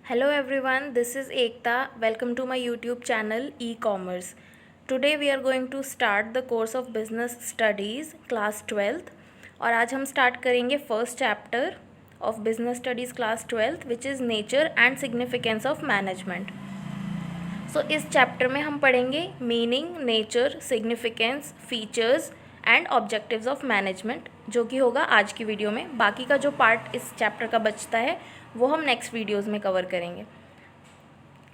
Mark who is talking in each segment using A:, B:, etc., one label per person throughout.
A: Hello everyone, this is Ekta. Welcome to my YouTube channel e-commerce. Today we are going to start the course of business studies class 12th और आज हम start करेंगे first chapter of business studies class 12th which is nature and significance of management. So इस chapter में हम पढ़ेंगे meaning, nature, significance, features and objectives of management, जो कि होगा आज की वीडियो में. बाकी का जो पार्ट इस चैप्टर का बचता है वो हम नेक्स्ट वीडियोज़ में कवर करेंगे.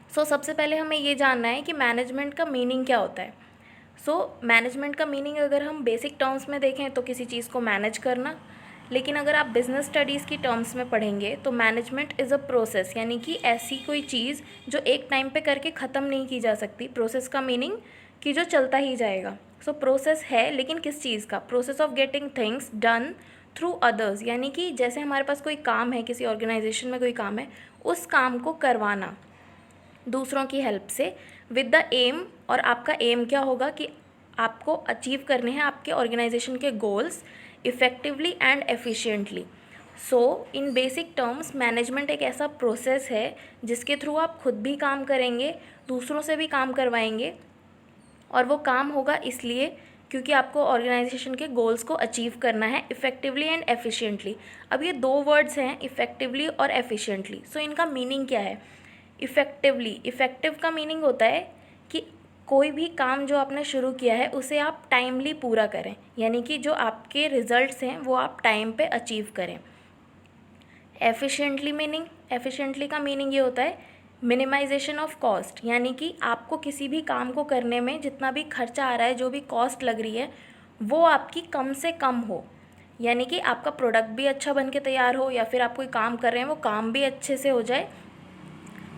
A: सबसे पहले हमें ये जानना है कि मैनेजमेंट का मीनिंग क्या होता है. मैनेजमेंट का मीनिंग अगर हम बेसिक टर्म्स में देखें तो किसी चीज़ को मैनेज करना, लेकिन अगर आप बिज़नेस स्टडीज़ की टर्म्स में पढ़ेंगे तो मैनेजमेंट इज़ अ प्रोसेस, यानी कि ऐसी कोई चीज़ जो एक टाइम पे करके ख़त्म नहीं की जा सकती. प्रोसेस का मीनिंग कि जो चलता ही जाएगा. प्रोसेस है, लेकिन किस चीज़ का? Process of getting things done through others, यानी कि जैसे हमारे पास कोई काम है, किसी ऑर्गेनाइजेशन में कोई काम है, उस काम को करवाना दूसरों की हेल्प से विद द एम. और आपका एम क्या होगा कि आपको अचीव करने हैं आपके ऑर्गेनाइजेशन के goals effectively and efficiently. In basic terms management एक ऐसा प्रोसेस है जिसके थ्रू आप खुद भी काम करेंगे, दूसरों से भी काम करवाएंगे, और वो काम होगा इसलिए क्योंकि आपको ऑर्गेनाइजेशन के गोल्स को अचीव करना है इफ़ेक्टिवली एंड एफिशिएंटली. अब ये दो वर्ड्स हैं, इफ़ेक्टिवली और एफिशिएंटली. इनका मीनिंग क्या है? इफ़ेक्टिवली, इफ़ेक्टिव का मीनिंग होता है कि कोई भी काम जो आपने शुरू किया है उसे आप टाइमली पूरा करें, यानी कि जो आपके रिजल्ट्स हैं वो आप टाइम पे अचीव करें. एफिशिएंटली का मीनिंग ये होता है मिनिमाइजेशन ऑफ कॉस्ट, यानी कि आपको किसी भी काम को करने में जितना भी खर्चा आ रहा है, जो भी कॉस्ट लग रही है, वो आपकी कम से कम हो, यानी कि आपका प्रोडक्ट भी अच्छा बन के तैयार हो, या फिर आप कोई काम कर रहे हैं वो काम भी अच्छे से हो जाए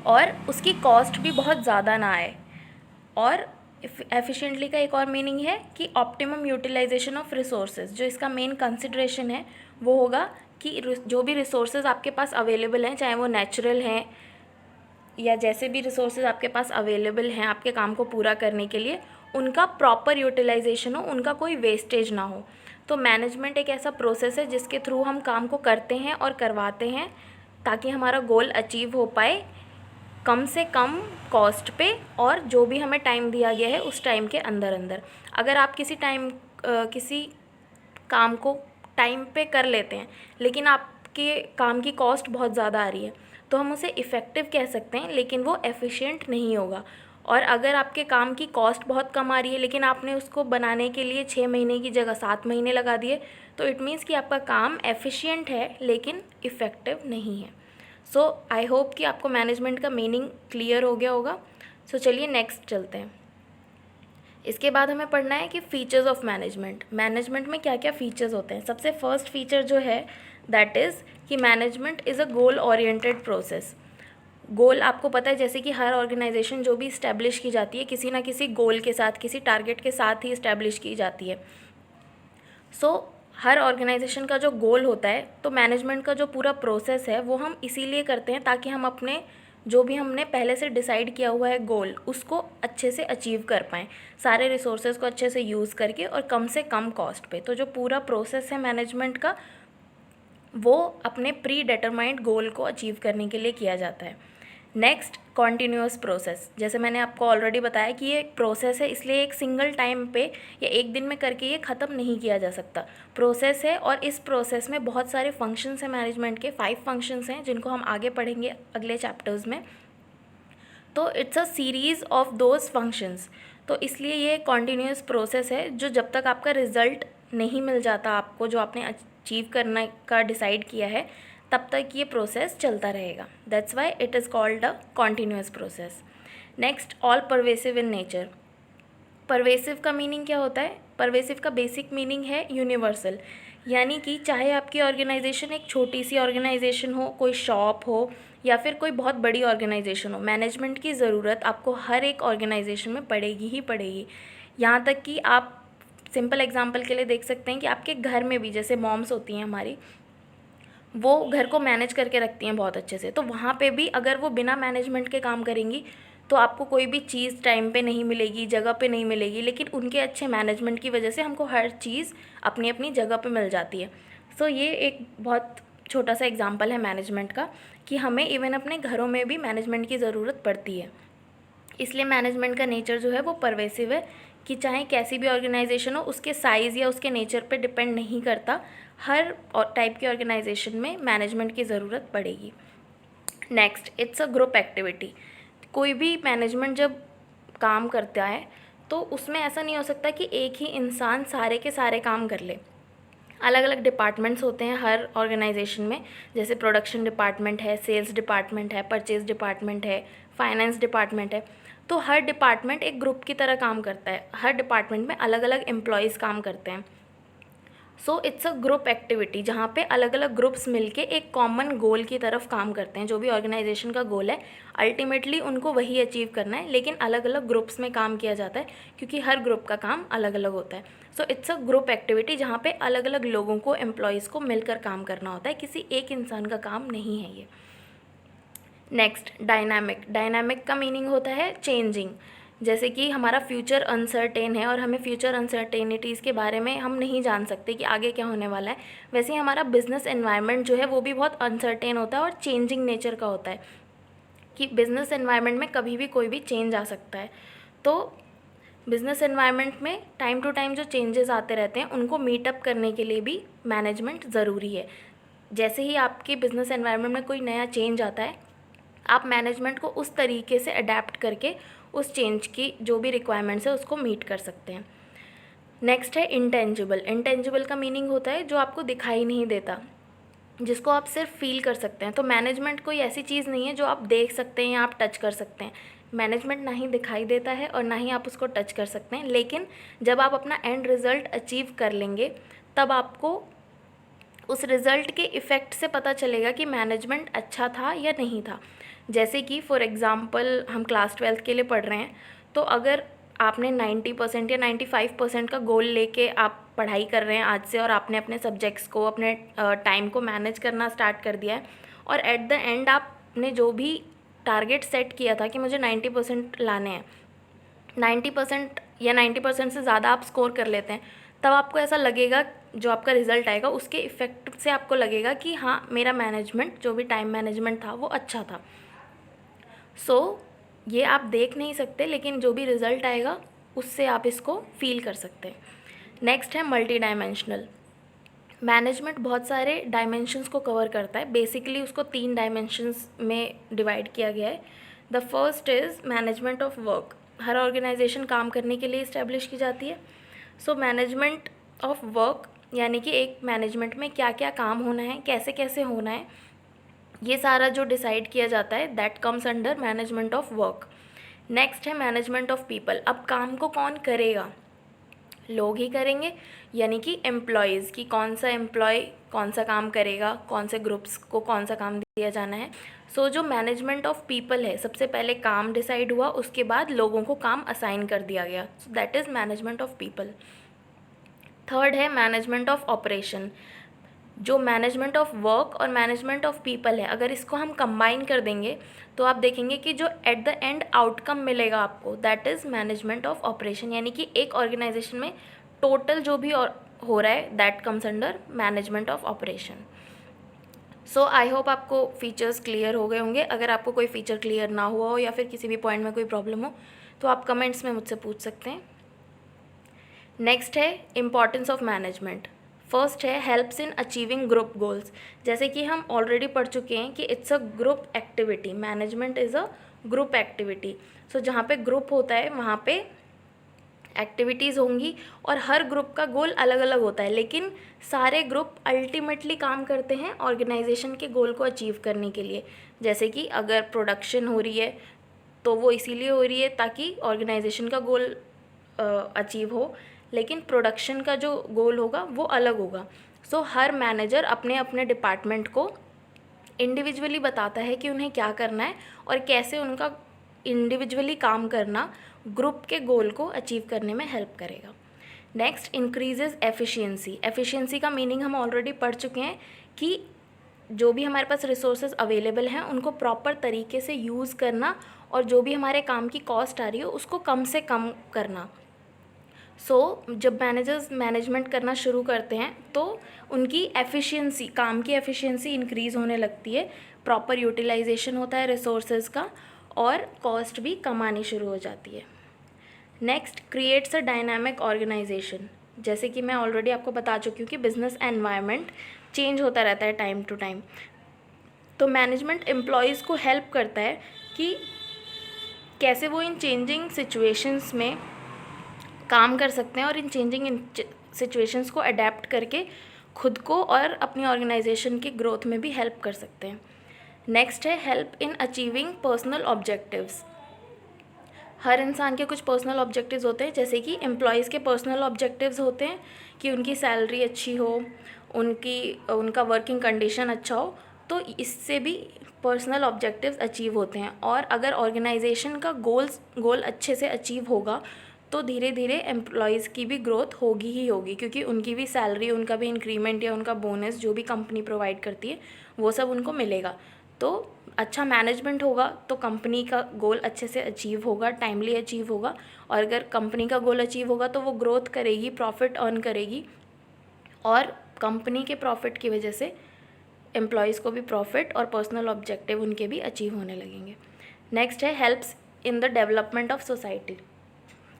A: और उसकी कॉस्ट भी बहुत ज़्यादा ना आए. और एफिशिएंटली का एक और मीनिंग है कि ऑप्टिमम यूटिलाइजेशन ऑफ रिसोर्सेज. जो इसका मेन कंसिडरेशन है वो होगा कि जो भी रिसोर्सेज आपके पास अवेलेबल हैं, चाहे वो नेचुरल हैं या जैसे भी रिसोर्सेज आपके पास अवेलेबल हैं आपके काम को पूरा करने के लिए, उनका प्रॉपर यूटिलाइजेशन हो, उनका कोई वेस्टेज ना हो. मैनेजमेंट एक ऐसा प्रोसेस है जिसके थ्रू हम काम को करते हैं और करवाते हैं ताकि हमारा गोल अचीव हो पाए कम से कम कॉस्ट पे, और जो भी हमें टाइम दिया गया है उस टाइम के अंदर अंदर. अगर आप किसी काम को टाइम पे कर लेते हैं लेकिन आपके काम की कॉस्ट बहुत ज़्यादा आ रही है तो हम उसे इफ़ेक्टिव कह सकते हैं, लेकिन वो एफिशिएंट नहीं होगा. और अगर आपके काम की कॉस्ट बहुत कम आ रही है लेकिन आपने उसको बनाने के लिए 6 महीने की जगह 7 महीने लगा दिए, तो इट मीन्स कि आपका काम एफिशिएंट है लेकिन इफ़ेक्टिव नहीं है. आई होप कि आपको मैनेजमेंट का मीनिंग क्लियर हो गया होगा. चलिए नेक्स्ट चलते हैं. इसके बाद हमें पढ़ना है कि फ़ीचर्स ऑफ मैनेजमेंट में क्या क्या फ़ीचर्स होते हैं. सबसे फर्स्ट फ़ीचर जो है दैट इज़ कि management is a goal oriented process. Goal आपको पता है, जैसे कि हर ऑर्गेनाइजेशन जो भी इस्टेब्लिश की जाती है किसी ना किसी गोल के साथ, किसी टारगेट के साथ ही इस्टेब्लिश की जाती है. हर ऑर्गेनाइजेशन का जो गोल होता है, तो मैनेजमेंट का जो पूरा प्रोसेस है वो हम इसीलिए करते हैं ताकि हम अपने जो भी हमने पहले से डिसाइड किया हुआ है गोल, उसको अच्छे से अचीव कर पाएँ, सारे रिसोर्सेज को अच्छे से यूज़ करके और कम से कम कॉस्ट पे. जो पूरा प्रोसेस है मैनेजमेंट का, वो अपने प्री डिटरमाइंड गोल को अचीव करने के लिए किया जाता है. Next, continuous process. जैसे मैंने आपको ऑलरेडी बताया कि ये एक प्रोसेस है, इसलिए एक सिंगल टाइम पे या एक दिन में करके ये ख़त्म नहीं किया जा सकता. प्रोसेस है और इस प्रोसेस में बहुत सारे फंक्शंस हैं मैनेजमेंट के. 5 फंक्शंस हैं जिनको हम आगे पढ़ेंगे अगले चैप्टर्स में. It's a series of those functions. इसलिए ये कॉन्टीन्यूअस प्रोसेस है जो जब तक आपका रिज़ल्ट नहीं मिल जाता आपको, जो आपने अचीव करने का डिसाइड किया है, तब तक ये प्रोसेस चलता रहेगा. That's why it is called a continuous process. Next, all pervasive in nature. Pervasive का मीनिंग क्या होता है? परवेसिव का बेसिक मीनिंग है यूनिवर्सल, यानी कि चाहे आपकी ऑर्गेनाइजेशन एक छोटी सी ऑर्गेनाइजेशन हो, कोई शॉप हो, या फिर कोई बहुत बड़ी ऑर्गेनाइजेशन हो, मैनेजमेंट की ज़रूरत आपको हर एक ऑर्गेनाइजेशन में पड़ेगी ही पड़ेगी. यहाँ तक कि आप सिंपल एग्जांपल के लिए देख सकते हैं कि आपके घर में भी, जैसे मॉम्स होती हैं हमारी, वो घर को मैनेज करके रखती हैं बहुत अच्छे से, तो वहाँ पे भी अगर वो बिना मैनेजमेंट के काम करेंगी तो आपको कोई भी चीज़ टाइम पे नहीं मिलेगी, जगह पे नहीं मिलेगी. लेकिन उनके अच्छे मैनेजमेंट की वजह से हमको हर चीज़ अपनी अपनी जगह पे मिल जाती है. ये एक बहुत छोटा सा एग्जांपल है मैनेजमेंट का कि हमें इवन अपने घरों में भी मैनेजमेंट की ज़रूरत पड़ती है। इसलिए मैनेजमेंट का नेचर जो है वो परवेसिव है कि चाहे कैसी भी ऑर्गेनाइजेशन हो, उसके साइज़ या उसके नेचर पे डिपेंड नहीं करता, हर टाइप की ऑर्गेनाइजेशन में मैनेजमेंट की ज़रूरत पड़ेगी। Next, it's a group activity. कोई भी मैनेजमेंट जब काम करता है तो उसमें ऐसा नहीं हो सकता कि एक ही इंसान सारे के सारे काम कर ले। अलग अलग डिपार्टमेंट्स होते हैं हर ऑर्गेनाइजेशन में, जैसे प्रोडक्शन डिपार्टमेंट है, सेल्स डिपार्टमेंट है, परचेज डिपार्टमेंट है, फाइनेंस डिपार्टमेंट है। तो हर डिपार्टमेंट एक ग्रुप की तरह काम करता है, हर डिपार्टमेंट में अलग अलग एम्प्लॉयज़ काम करते हैं। So it's a group activity जहाँ पे अलग अलग ग्रुप्स मिलके एक कॉमन गोल की तरफ काम करते हैं। जो भी ऑर्गेनाइजेशन का गोल है अल्टीमेटली उनको वही अचीव करना है, लेकिन अलग अलग ग्रुप्स में काम किया जाता है क्योंकि हर ग्रुप का काम अलग अलग होता है। So it's a group activity जहाँ पे अलग अलग लोगों को, एम्प्लॉयज़ को मिलकर काम करना होता है, किसी एक इंसान का काम नहीं है ये। Next, dynamic. डायनामिक का मीनिंग होता है चेंजिंग। जैसे कि हमारा फ्यूचर अनसर्टेन है और हमें फ्यूचर अनसर्टेनिटीज़ के बारे में हम नहीं जान सकते कि आगे क्या होने वाला है, वैसे ही हमारा बिज़नेस एनवायरनमेंट जो है वो भी बहुत अनसर्टेन होता है और चेंजिंग नेचर का होता है कि बिज़नेस एनवायरनमेंट में कभी भी कोई भी चेंज आ सकता है। तो बिज़नेस एनवायरनमेंट में टाइम टू टाइम जो चेंजेस आते रहते हैं उनको मीटअप करने के लिए भी मैनेजमेंट ज़रूरी है। जैसे ही आपके बिज़नेस एनवायरनमेंट में कोई नया चेंज आता है, आप मैनेजमेंट को उस तरीके से अडेप्ट करके उस चेंज की जो भी रिक्वायरमेंट्स है उसको मीट कर सकते हैं। नेक्स्ट है इंटेंजिबल। इंटेंजिबल का मीनिंग होता है जो आपको दिखाई नहीं देता, जिसको आप सिर्फ फील कर सकते हैं। तो मैनेजमेंट कोई ऐसी चीज़ नहीं है जो आप देख सकते हैं या आप टच कर सकते हैं। मैनेजमेंट ना ही दिखाई देता है और ना ही आप उसको टच कर सकते हैं, लेकिन जब आप अपना एंड रिज़ल्ट अचीव कर लेंगे तब आपको उस रिज़ल्ट के इफ़ेक्ट से पता चलेगा कि मैनेजमेंट अच्छा था या नहीं था। जैसे कि फॉर एग्ज़ाम्पल हम क्लास 12th के लिए पढ़ रहे हैं, तो अगर आपने 90% या 95% का गोल लेके आप पढ़ाई कर रहे हैं आज से और आपने अपने सब्जेक्ट्स को, अपने टाइम को मैनेज करना स्टार्ट कर दिया है और एट द एंड आपने जो भी टारगेट सेट किया था कि मुझे 90% लाने हैं, 90% या 90% से ज़्यादा आप स्कोर कर लेते हैं, तब आपको ऐसा लगेगा, जो आपका रिज़ल्ट आएगा उसके इफ़ेक्ट से आपको लगेगा कि हाँ, मेरा मैनेजमेंट, जो भी टाइम मैनेजमेंट था वो अच्छा था। ये आप देख नहीं सकते, लेकिन जो भी रिज़ल्ट आएगा उससे आप इसको फील कर सकते हैं। नेक्स्ट है मल्टी डायमेंशनल। मैनेजमेंट बहुत सारे डायमेंशंस को कवर करता है। बेसिकली उसको 3 डायमेंशंस में डिवाइड किया गया है। The first is management of work. हर ऑर्गेनाइजेशन काम करने के लिए इस्टेब्लिश की जाती है। सो मैनेजमेंट ऑफ वर्क यानी कि एक मैनेजमेंट में क्या क्या काम होना है, कैसे कैसे होना है, ये सारा जो डिसाइड किया जाता है that comes under management of work. Next है मैनेजमेंट ऑफ पीपल। अब काम को कौन करेगा? लोग ही करेंगे, यानी कि एम्प्लॉयज़ की कौन सा एम्प्लॉय कौन सा काम करेगा, कौन से ग्रुप्स को कौन सा काम दिया जाना है। जो मैनेजमेंट ऑफ पीपल है, सबसे पहले काम डिसाइड हुआ, उसके बाद लोगों को काम असाइन कर दिया गया। So that is management of people. Third है मैनेजमेंट ऑफ ऑपरेशन। जो मैनेजमेंट ऑफ वर्क और मैनेजमेंट ऑफ पीपल है, अगर इसको हम कंबाइन कर देंगे तो आप देखेंगे कि जो एट द एंड आउटकम मिलेगा आपको, that is management of operation. यानी कि एक ऑर्गेनाइजेशन में टोटल जो भी हो रहा है that comes under management of operation. I hope आपको फीचर्स क्लियर हो गए होंगे। अगर आपको कोई फीचर क्लियर ना हुआ हो या फिर किसी भी पॉइंट में कोई प्रॉब्लम हो तो आप कमेंट्स में मुझसे पूछ सकते हैं। नेक्स्ट है इम्पॉर्टेंस ऑफ मैनेजमेंट। फर्स्ट है helps in achieving group goals. जैसे कि हम ऑलरेडी पढ़ चुके हैं कि it's a group activity, management is a group activity. जहाँ पे ग्रुप होता है वहाँ पे एक्टिविटीज़ होंगी और हर ग्रुप का गोल अलग अलग होता है, लेकिन सारे ग्रुप अल्टीमेटली काम करते हैं ऑर्गेनाइजेशन के गोल को अचीव करने के लिए। जैसे कि अगर प्रोडक्शन हो रही है तो वो इसीलिए हो रही है ताकि ऑर्गेनाइजेशन का गोल अचीव हो, लेकिन प्रोडक्शन का जो गोल होगा वो अलग होगा। हर मैनेजर अपने अपने डिपार्टमेंट को इंडिविजुअली बताता है कि उन्हें क्या करना है और कैसे उनका इंडिविजुअली काम करना ग्रुप के गोल को अचीव करने में हेल्प करेगा। Next, increases efficiency. एफिशिएंसी का मीनिंग हम ऑलरेडी पढ़ चुके हैं कि जो भी हमारे पास रिसोर्सेज अवेलेबल हैं उनको प्रॉपर तरीके से यूज़ करना और जो भी हमारे काम की कॉस्ट आ रही है उसको कम से कम करना। जब मैनेजर्स मैनेजमेंट करना शुरू करते हैं तो उनकी एफिशिएंसी, काम की एफिशिएंसी इंक्रीज़ होने लगती है, प्रॉपर यूटिलाइजेशन होता है रिसोर्सेज का और कॉस्ट भी कम आनी शुरू हो जाती है। Next, creates a dynamic organization. जैसे कि मैं ऑलरेडी आपको बता चुकी हूँ कि बिजनेस एनवायरनमेंट चेंज होता रहता है टाइम टू टाइम, तो मैनेजमेंट एम्प्लॉयज़ को हेल्प करता है कि कैसे वो इन चेंजिंग सिचुएशंस में काम कर सकते हैं और इन चेंजिंग सिचुएशंस को अडेप्ट करके खुद को और अपनी ऑर्गेनाइजेशन की ग्रोथ में भी हेल्प कर सकते हैं। नेक्स्ट है help in achieving personal objectives. हर इंसान के कुछ पर्सनल ऑब्जेक्टिव्स होते हैं, जैसे कि एम्प्लॉयज़ के पर्सनल ऑब्जेक्टिव्स होते हैं कि उनकी सैलरी अच्छी हो, उनका वर्किंग कंडीशन अच्छा हो, तो इससे भी पर्सनल ऑब्जेक्टिव्स अचीव होते हैं। और अगर ऑर्गेनाइजेशन का गोल अच्छे से अचीव होगा तो धीरे धीरे एम्प्लॉयज़ की भी ग्रोथ होगी ही होगी, क्योंकि उनकी भी सैलरी, उनका भी इंक्रीमेंट या उनका बोनस जो भी कंपनी प्रोवाइड करती है वो सब उनको मिलेगा। तो अच्छा मैनेजमेंट होगा तो कंपनी का गोल अच्छे से अचीव होगा, टाइमली अचीव होगा, और अगर कंपनी का गोल अचीव होगा तो वो ग्रोथ करेगी, प्रॉफिट अर्न करेगी, और कंपनी के प्रॉफिट की वजह से एम्प्लॉयज़ को भी प्रॉफिट और पर्सनल ऑब्जेक्टिव उनके भी अचीव होने लगेंगे। नेक्स्ट है helps in the development of society.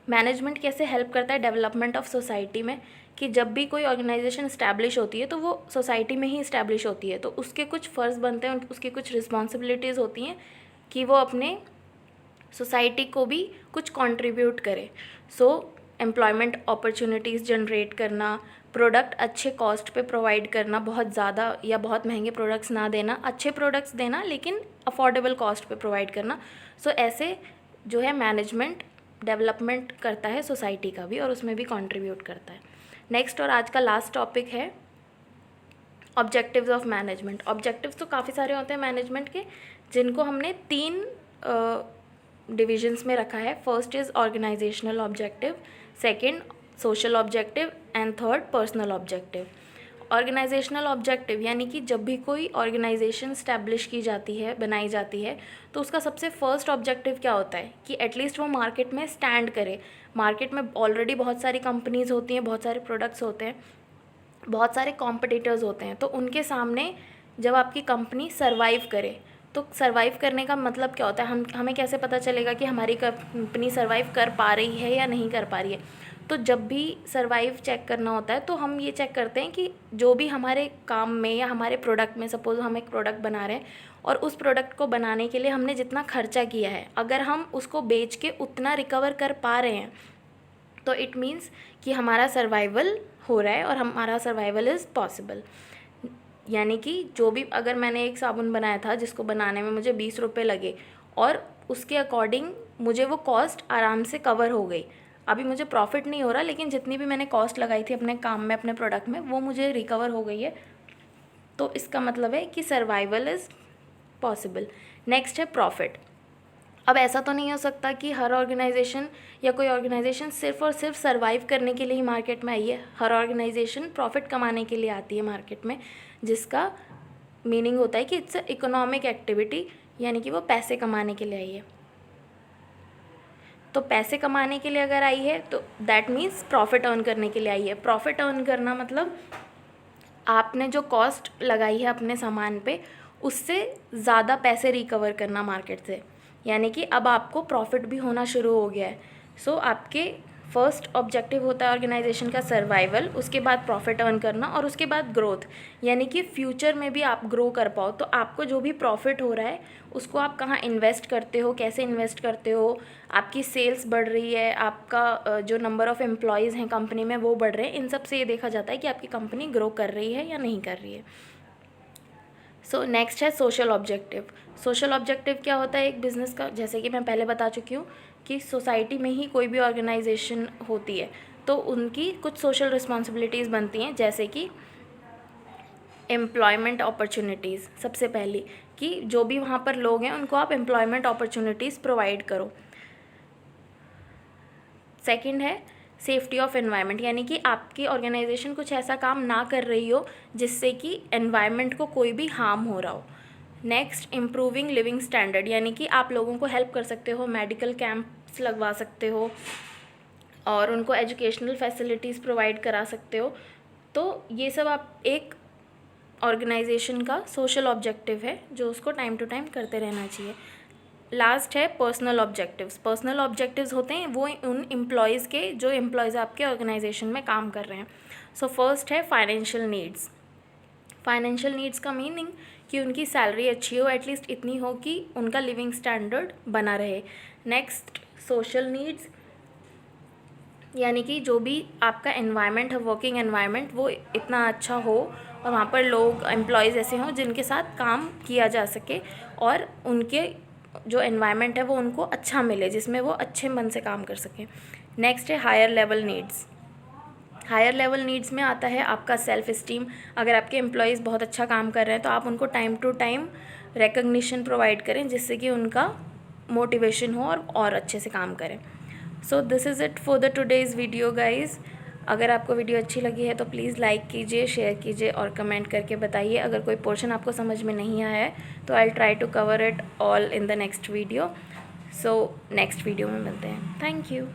A: Management कैसे हेल्प करता है डेवलपमेंट ऑफ सोसाइटी में, कि जब भी कोई ऑर्गेनाइजेशन इस्टेब्लिश होती है तो वो सोसाइटी में ही इस्टेब्लिश होती है, तो उसके कुछ फ़र्ज़ बनते हैं, उसकी कुछ रिस्पॉन्सिबिलिटीज़ होती हैं कि वो अपने सोसाइटी को भी कुछ कंट्रीब्यूट करे। एम्प्लॉयमेंट अपॉर्चुनिटीज़ जनरेट करना, प्रोडक्ट अच्छे कॉस्ट पे प्रोवाइड करना, बहुत ज़्यादा या बहुत महंगे प्रोडक्ट्स ना देना, अच्छे प्रोडक्ट्स देना लेकिन अफोर्डेबल कॉस्ट पे प्रोवाइड करना। ऐसे जो है मैनेजमेंट डेवलपमेंट करता है सोसाइटी का भी और उसमें भी कंट्रीब्यूट करता है। नेक्स्ट और आज का लास्ट टॉपिक है ऑब्जेक्टिव्स ऑफ मैनेजमेंट। ऑब्जेक्टिव्स तो काफ़ी सारे होते हैं मैनेजमेंट के, जिनको हमने 3 डिविजन्स में रखा है। First is organizational objective, second social objective and third personal objective. Organizational objective यानी कि जब भी कोई ऑर्गेनाइजेशन स्टैब्लिश की जाती है, बनाई जाती है, तो उसका सबसे फर्स्ट ऑब्जेक्टिव क्या होता है कि एटलीस्ट वो मार्केट में स्टैंड करे। मार्केट में ऑलरेडी बहुत सारी कंपनीज़ होती हैं, बहुत सारे प्रोडक्ट्स होते हैं, बहुत सारे कॉम्पिटिटर्स होते हैं, तो उनके सामने जब आपकी कंपनी सर्वाइव करे, तो सर्वाइव करने का मतलब क्या होता है, हमें कैसे पता चलेगा कि हमारी कंपनी सर्वाइव कर पा रही है या नहीं कर पा रही है। तो जब भी सर्वाइव चेक करना होता है तो हम ये चेक करते हैं कि जो भी हमारे काम में या हमारे प्रोडक्ट में, सपोज़ हम एक प्रोडक्ट बना रहे हैं और उस प्रोडक्ट को बनाने के लिए हमने जितना खर्चा किया है, अगर हम उसको बेच के उतना रिकवर कर पा रहे हैं तो इट मीन्स कि हमारा सर्वाइवल हो रहा है और हमारा सर्वाइवल इज़ पॉसिबल। यानी कि जो भी, अगर मैंने एक साबुन बनाया था जिसको बनाने में मुझे 20 रुपये लगे और उसके अकॉर्डिंग मुझे वो कॉस्ट आराम से कवर हो गई, अभी मुझे प्रॉफिट नहीं हो रहा लेकिन जितनी भी मैंने कॉस्ट लगाई थी अपने काम में, अपने प्रोडक्ट में, वो मुझे रिकवर हो गई है, तो इसका मतलब है कि सर्वाइवल इज़ पॉसिबल। नेक्स्ट है प्रॉफिट। अब ऐसा तो नहीं हो सकता कि हर ऑर्गेनाइजेशन या कोई ऑर्गेनाइजेशन सिर्फ़ और सिर्फ सर्वाइव करने के लिए ही मार्केट में आई है। हर ऑर्गेनाइजेशन प्रॉफिट कमाने के लिए आती है मार्केट में, जिसका मीनिंग होता है कि इट्स अ इकोनॉमिक एक्टिविटी, यानी कि वो पैसे कमाने के लिए आई है। तो पैसे कमाने के लिए अगर आई है तो दैट मीन्स प्रॉफिट अर्न करने के लिए आई है। प्रॉफिट अर्न करना मतलब आपने जो कॉस्ट लगाई है अपने सामान पे, उससे ज़्यादा पैसे रिकवर करना मार्केट से, यानी कि अब आपको प्रॉफिट भी होना शुरू हो गया है। आपके फर्स्ट ऑब्जेक्टिव होता है ऑर्गेनाइजेशन का सर्वाइवल, उसके बाद प्रॉफिट अर्न करना और उसके बाद ग्रोथ, यानी कि फ्यूचर में भी आप ग्रो कर पाओ। तो आपको जो भी प्रॉफिट हो रहा है उसको आप कहाँ इन्वेस्ट करते हो, कैसे इन्वेस्ट करते हो, आपकी सेल्स बढ़ रही है, आपका जो नंबर ऑफ़ एम्प्लॉयज़ हैं कंपनी में वो बढ़ रहे हैं, इन सब से ये देखा जाता है कि आपकी कंपनी ग्रो कर रही है या नहीं कर रही है। नेक्स्ट है सोशल ऑब्जेक्टिव। सोशल ऑब्जेक्टिव क्या होता है एक बिज़नेस का, जैसे कि मैं पहले बता चुकी हूँ कि सोसाइटी में ही कोई भी ऑर्गेनाइजेशन होती है तो उनकी कुछ सोशल रिस्पॉन्सिबिलिटीज़ बनती हैं, जैसे कि एम्प्लॉयमेंट अपॉर्चुनिटीज़। सबसे पहली कि जो भी वहाँ पर लोग हैं उनको आप एम्प्लॉयमेंट अपॉर्चुनिटीज़ प्रोवाइड करो। सेकंड है सेफ्टी ऑफ एनवायरनमेंट, यानी कि आपकी ऑर्गेनाइजेशन कुछ ऐसा काम ना कर रही हो जिससे कि एनवायरनमेंट को कोई भी हार्म हो रहा हो। नेक्स्ट इम्प्रूविंग लिविंग स्टैंडर्ड, यानी कि आप लोगों को हेल्प कर सकते हो, मेडिकल कैंप्स लगवा सकते हो, और उनको एजुकेशनल फैसिलिटीज़ प्रोवाइड करा सकते हो। तो ये सब आप एक ऑर्गेनाइजेशन का सोशल ऑब्जेक्टिव है जो उसको टाइम टू टाइम करते रहना चाहिए। लास्ट है पर्सनल ऑब्जेक्टिव्स। पर्सनल ऑब्जेक्टिव्स होते हैं वो उन एम्प्लॉयज़ के जो एम्प्लॉयज़ आपके ऑर्गेनाइजेशन में काम कर रहे हैं। सो फर्स्ट है फाइनेंशियल नीड्स। फाइनेंशियल नीड्स का मीनिंग कि उनकी सैलरी अच्छी हो, एटलीस्ट इतनी हो कि उनका लिविंग स्टैंडर्ड बना रहे। नेक्स्ट सोशल नीड्स, यानी कि जो भी आपका एनवायरनमेंट है, वर्किंग एनवायरनमेंट, वो इतना अच्छा हो और वहाँ पर लोग एम्प्लॉयज़ ऐसे हों जिनके साथ काम किया जा सके और उनके जो एनवायरनमेंट है वो उनको अच्छा मिले, जिसमें वो अच्छे मन से काम कर सकें। नेक्स्ट है higher level needs. Higher level needs में आता है आपका सेल्फ इस्टीम। अगर आपके एम्प्लॉयज़ बहुत अच्छा काम कर रहे हैं तो आप उनको time to time recognition provide करें जिससे कि उनका मोटिवेशन हो और अच्छे से काम करें। So this is it for the today's video guys. अगर आपको वीडियो अच्छी लगी है तो प्लीज़ लाइक कीजिए, शेयर कीजिए और कमेंट करके बताइए। अगर कोई पोर्शन आपको समझ में नहीं आया है तो I will try to cover it all in the next video. So next video में मिलते हैं। Thank you.